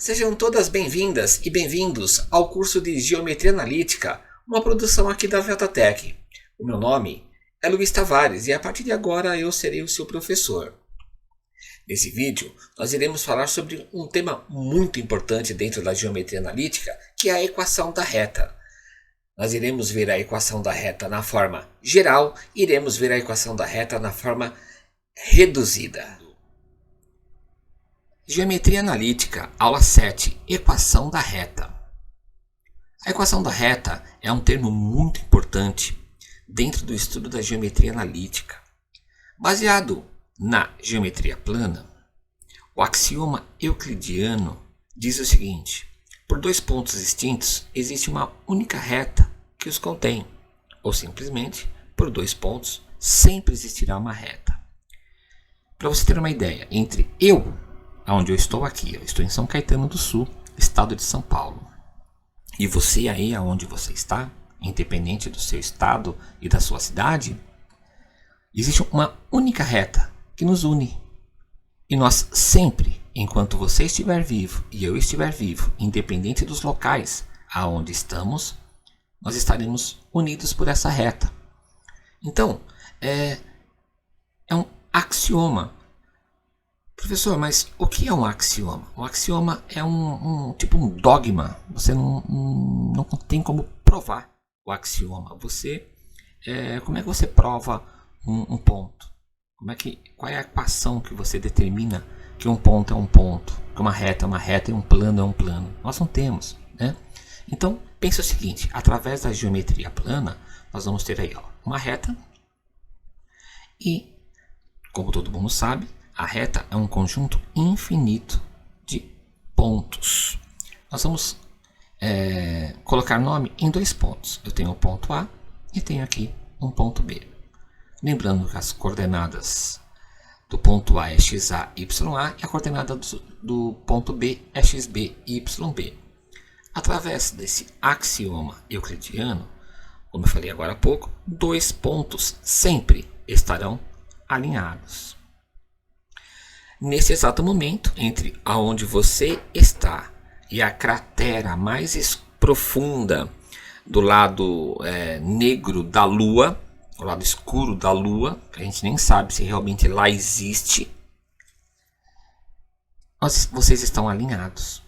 Sejam todas bem-vindas e bem-vindos ao curso de Geometria Analítica, uma produção aqui da Veltatec. O meu nome é Luiz Tavares e a partir de agora eu serei o seu professor. Nesse vídeo, nós iremos falar sobre um tema muito importante dentro da Geometria Analítica, que é a equação da reta. Nós iremos ver a equação da reta na forma geral e iremos ver a equação da reta na forma reduzida. Geometria Analítica, aula 7, equação da reta. A equação da reta é um termo muito importante dentro do estudo da geometria analítica. Baseado na geometria plana, o axioma euclidiano diz o seguinte: por dois pontos distintos existe uma única reta que os contém, ou simplesmente, por dois pontos sempre existirá uma reta. Para você ter uma ideia, entre onde eu estou aqui, eu estou em São Caetano do Sul, estado de São Paulo, e você aí aonde você está, independente do seu estado e da sua cidade, existe uma única reta que nos une. E nós sempre, enquanto você estiver vivo e eu estiver vivo, independente dos locais aonde estamos, nós estaremos unidos por essa reta. Então, é um axioma. Professor, mas o que é um axioma? Um axioma é um dogma. Você não tem como provar o axioma. Como é que você prova um ponto? Qual é a equação que você determina que um ponto é um ponto, que uma reta é uma reta e um plano é um plano? Nós não temos, né? Então, pense o seguinte: através da geometria plana, nós vamos ter aí uma reta e, como todo mundo sabe, a reta é um conjunto infinito de pontos. Nós vamos colocar nome em dois pontos. Eu tenho o ponto A e tenho aqui um ponto B. Lembrando que as coordenadas do ponto A é xa, ya, e a coordenada do ponto B é xb, yb. Através desse axioma euclidiano, como eu falei agora há pouco, dois pontos sempre estarão alinhados. Nesse exato momento, entre aonde você está e a cratera mais profunda do lado negro da Lua, o lado escuro da Lua, que a gente nem sabe se realmente lá existe, vocês estão alinhados.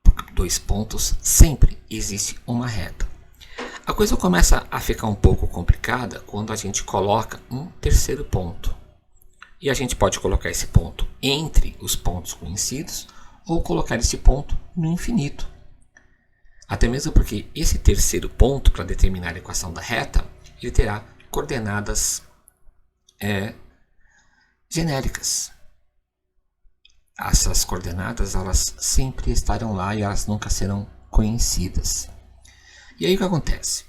Por dois pontos sempre existe uma reta. A coisa começa a ficar um pouco complicada quando a gente coloca um terceiro ponto. E a gente pode colocar esse ponto entre os pontos conhecidos ou colocar esse ponto no infinito. Até mesmo porque esse terceiro ponto, para determinar a equação da reta, ele terá coordenadas genéricas. Essas coordenadas elas sempre estarão lá e elas nunca serão conhecidas. E aí o que acontece?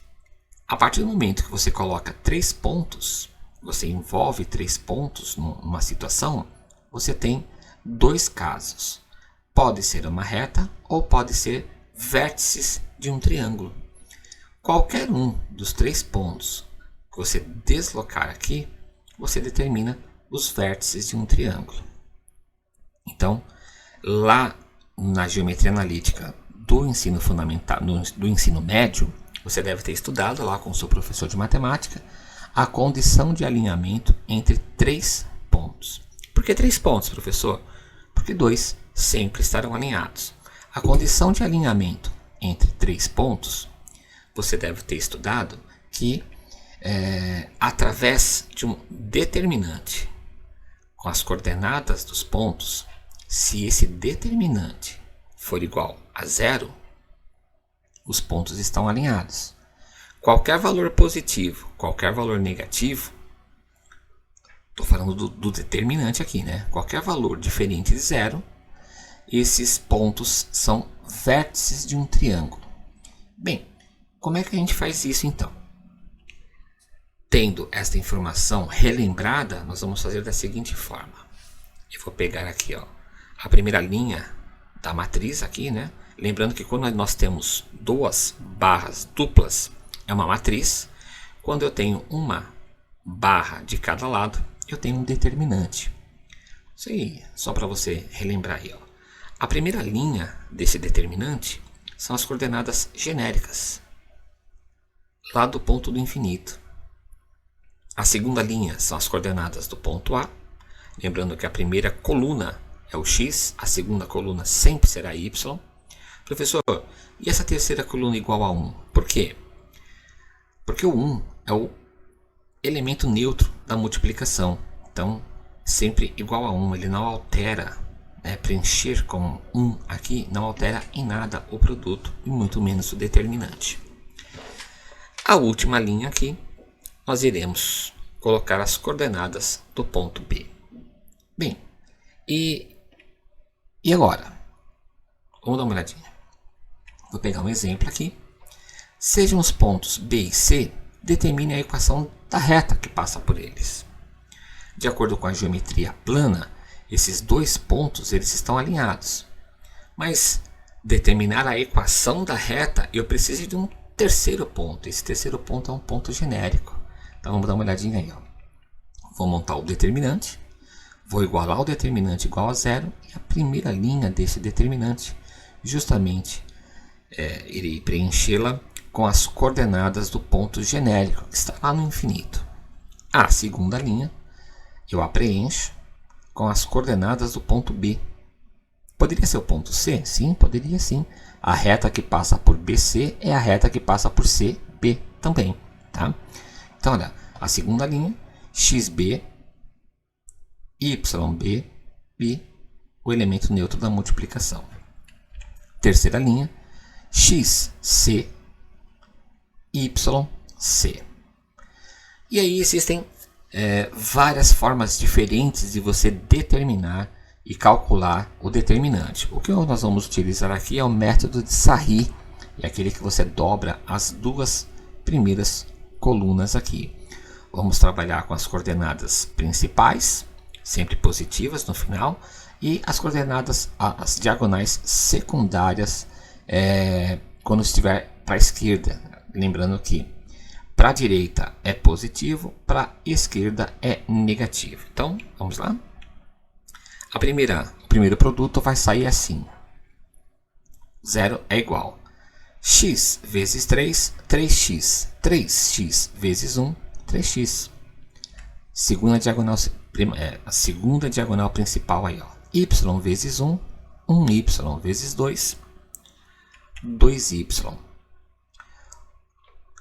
A partir do momento que você coloca três pontos, você envolve três pontos numa situação, você tem dois casos. Pode ser uma reta ou pode ser vértices de um triângulo. Qualquer um dos três pontos que você deslocar aqui, você determina os vértices de um triângulo. Então, lá na geometria analítica do ensino fundamental, do ensino médio, você deve ter estudado lá com o seu professor de matemática a condição de alinhamento entre três pontos. Por que três pontos, professor? Porque dois sempre estarão alinhados. A condição de alinhamento entre três pontos, você deve ter estudado que através de um determinante com as coordenadas dos pontos, se esse determinante for igual a zero, os pontos estão alinhados. Qualquer valor positivo, qualquer valor negativo, estou falando do determinante aqui, né? Qualquer valor diferente de zero, esses pontos são vértices de um triângulo. Bem, como é que a gente faz isso então? Tendo esta informação relembrada, nós vamos fazer da seguinte forma. Eu vou pegar aqui a primeira linha da matriz aqui, né? Lembrando que quando nós temos duas barras duplas, é uma matriz. Quando eu tenho uma barra de cada lado, eu tenho um determinante. Isso aí, só para você relembrar aí. A primeira linha desse determinante são as coordenadas genéricas, lá do ponto do infinito. A segunda linha são as coordenadas do ponto A, lembrando que a primeira coluna é o x, a segunda coluna sempre será y. Professor, e essa terceira coluna igual a 1? Por quê? Porque o 1 é o elemento neutro da multiplicação. Então, sempre igual a 1, ele não altera, preencher com 1 aqui não altera em nada o produto e muito menos o determinante. A última linha aqui, nós iremos colocar as coordenadas do ponto B. Bem, e agora? Vamos dar uma olhadinha. Vou pegar um exemplo aqui. Sejam os pontos B e C, determine a equação da reta que passa por eles. De acordo com a geometria plana, esses dois pontos eles estão alinhados. Mas determinar a equação da reta, eu preciso de um terceiro ponto. Esse terceiro ponto é um ponto genérico. Então vamos dar uma olhadinha aí. Vou montar o determinante. Vou igualar o determinante igual a zero. E a primeira linha desse determinante, justamente, irei preenchê-la com as coordenadas do ponto genérico, que está lá no infinito. A segunda linha, eu a preencho com as coordenadas do ponto B. Poderia ser o ponto C? Sim, poderia sim. A reta que passa por BC é a reta que passa por CB também. Tá? Então, olha, a segunda linha, XB, YB, e o elemento neutro da multiplicação. Terceira linha, XC, YC. E aí existem várias formas diferentes de você determinar e calcular o determinante. O que nós vamos utilizar aqui é o método de Sarri, é aquele que você dobra as duas primeiras colunas aqui. Vamos trabalhar com as coordenadas principais, sempre positivas no final, e as coordenadas, as diagonais secundárias, quando estiver para a esquerda. Lembrando que para a direita é positivo, para a esquerda é negativo. Então, vamos lá. O primeiro produto vai sair assim. 0 é igual x vezes 3, 3x. 3x vezes 1, 3x. A segunda diagonal principal aí, ó. Y vezes 1, 1y vezes 2, 2y.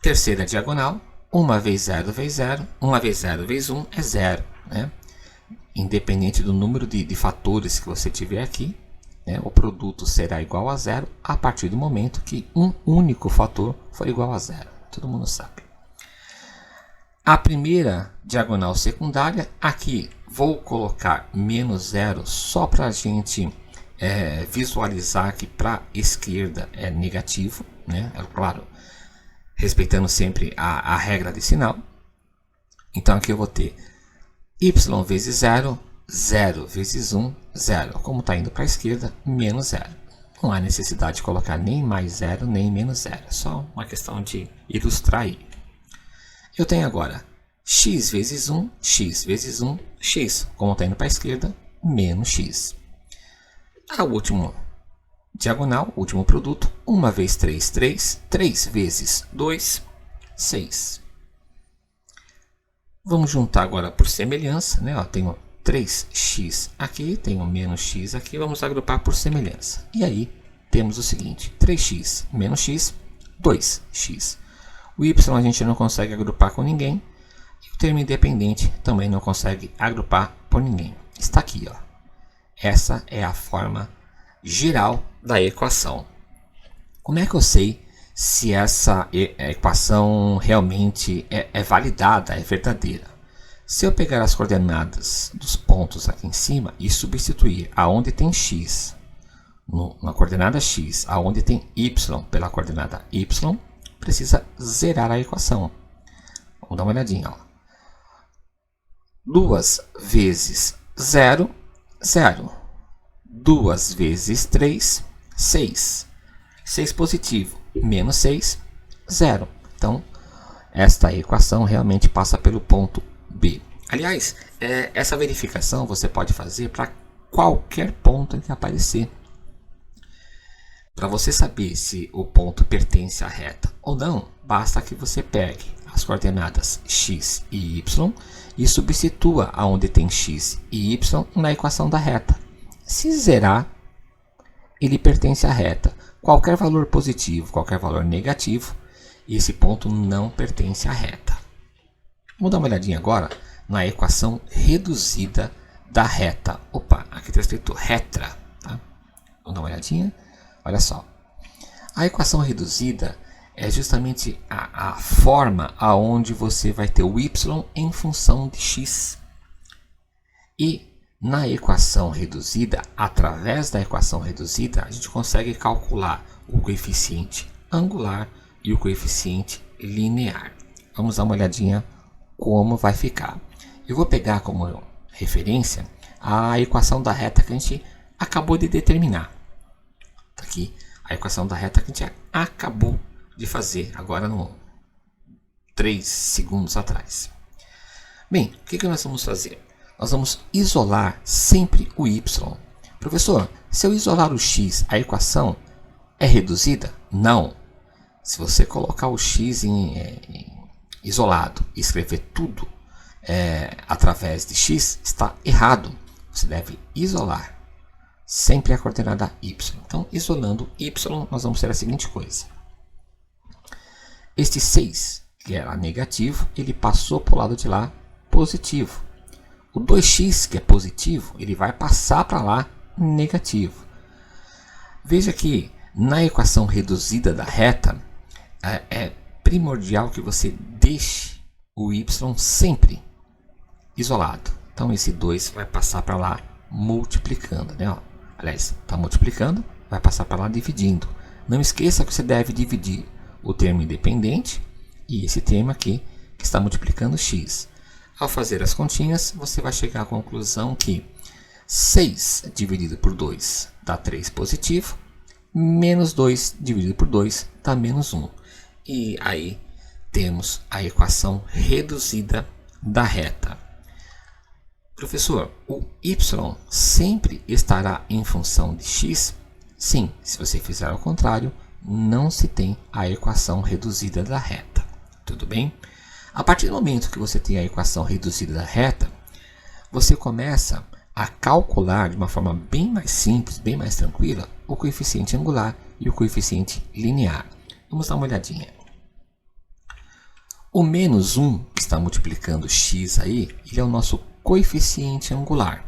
Terceira diagonal, 1 vezes 0 vezes 0, 1 vezes 0 vezes 1 é 0. Né? Independente do número de fatores que você tiver aqui, o produto será igual a 0 a partir do momento que um único fator for igual a 0. Todo mundo sabe. A primeira diagonal secundária, aqui vou colocar menos 0 só para a gente visualizar que para a esquerda é negativo. Né? É claro, respeitando sempre a regra de sinal. Então aqui eu vou ter y vezes 0, 0 vezes 1, 0. Como está indo para a esquerda, menos 0. Não há necessidade de colocar nem mais 0, nem menos 0. É só uma questão de ilustrar aí. Eu tenho agora x vezes 1, x vezes 1, x. Como está indo para a esquerda, menos x. A última diagonal, último produto, 1 vezes 3, 3. 3 vezes 2, 6. Vamos juntar agora por semelhança. Né? Ó, tenho 3x aqui, tenho menos x aqui. Vamos agrupar por semelhança. E aí temos o seguinte, 3x menos x, 2x. O y a gente não consegue agrupar com ninguém. E o termo independente também não consegue agrupar por ninguém. Está aqui. Ó. Essa é a forma geral da equação. Como é que eu sei se essa equação realmente é validada, é verdadeira? Se eu pegar as coordenadas dos pontos aqui em cima e substituir aonde tem x na coordenada x, aonde tem y pela coordenada y, precisa zerar a equação. Vamos dar uma olhadinha. Ó. 2 vezes 0, 0. 2 vezes 3, 6. 6 positivo, menos 6, 0. Então, esta equação realmente passa pelo ponto B. Aliás, essa verificação você pode fazer para qualquer ponto que aparecer Para você saber se o ponto pertence à reta ou não, basta que você pegue as coordenadas x e y e substitua aonde tem x e y na equação da reta. Se zerar, ele pertence à reta. Qualquer valor positivo, qualquer valor negativo, esse ponto não pertence à reta. Vamos dar uma olhadinha agora na equação reduzida da reta. Opa, aqui está escrito retra. Tá? Vamos dar uma olhadinha. Olha só. A equação reduzida é justamente a forma aonde você vai ter o y em função de x. E na equação reduzida, através da equação reduzida, a gente consegue calcular o coeficiente angular e o coeficiente linear. Vamos dar uma olhadinha como vai ficar. Eu vou pegar como referência a equação da reta que a gente acabou de determinar. Está aqui a equação da reta que a gente acabou de fazer agora no 3 segundos atrás. Bem, o que nós vamos fazer? Nós vamos isolar sempre o y. Professor, se eu isolar o x, a equação é reduzida? Não. Se você colocar o x isolado e escrever tudo através de x, está errado. Você deve isolar sempre a coordenada y. Então, isolando y, nós vamos ter a seguinte coisa. Este 6, que era negativo, ele passou para o lado de lá positivo. O 2x, que é positivo, ele vai passar para lá negativo. Veja que na equação reduzida da reta, é primordial que você deixe o y sempre isolado. Então, esse 2 vai passar para lá multiplicando, né? Ó, aliás, está multiplicando, vai passar para lá dividindo. Não esqueça que você deve dividir o termo independente e esse termo aqui que está multiplicando x. Ao fazer as continhas, você vai chegar à conclusão que 6 dividido por 2 dá 3 positivo, menos 2 dividido por 2 dá menos 1. E aí temos a equação reduzida da reta. Professor, o y sempre estará em função de x? Sim, se você fizer ao contrário, não se tem a equação reduzida da reta. Tudo bem? A partir do momento que você tem a equação reduzida da reta, você começa a calcular de uma forma bem mais simples, bem mais tranquila, o coeficiente angular e o coeficiente linear. Vamos dar uma olhadinha. O menos 1, que está multiplicando x aí, ele é o nosso coeficiente angular.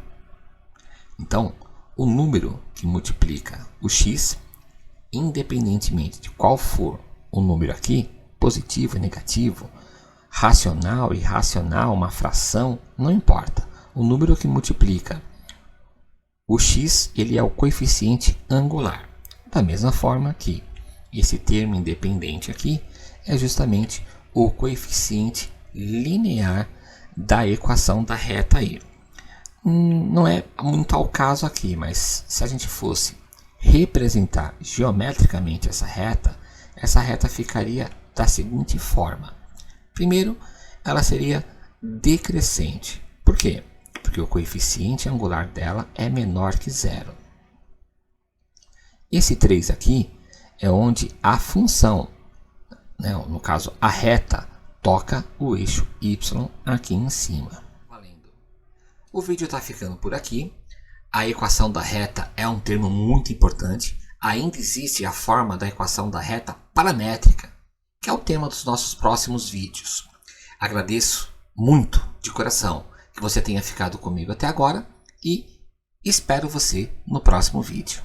Então, o número que multiplica o x, independentemente de qual for o número aqui, positivo, negativo, racional, irracional, uma fração, não importa. O número que multiplica o x, ele é o coeficiente angular. Da mesma forma que esse termo independente aqui é justamente o coeficiente linear da equação da reta aí. Não é muito ao caso aqui, mas se a gente fosse representar geometricamente essa reta ficaria da seguinte forma. Primeiro, ela seria decrescente. Por quê? Porque o coeficiente angular dela é menor que zero. Esse 3 aqui é onde a função, né, no caso a reta, toca o eixo y aqui em cima. Valendo. O vídeo está ficando por aqui. A equação da reta é um termo muito importante. Ainda existe a forma da equação da reta paramétrica, que é o tema dos nossos próximos vídeos. Agradeço muito de coração que você tenha ficado comigo até agora e espero você no próximo vídeo.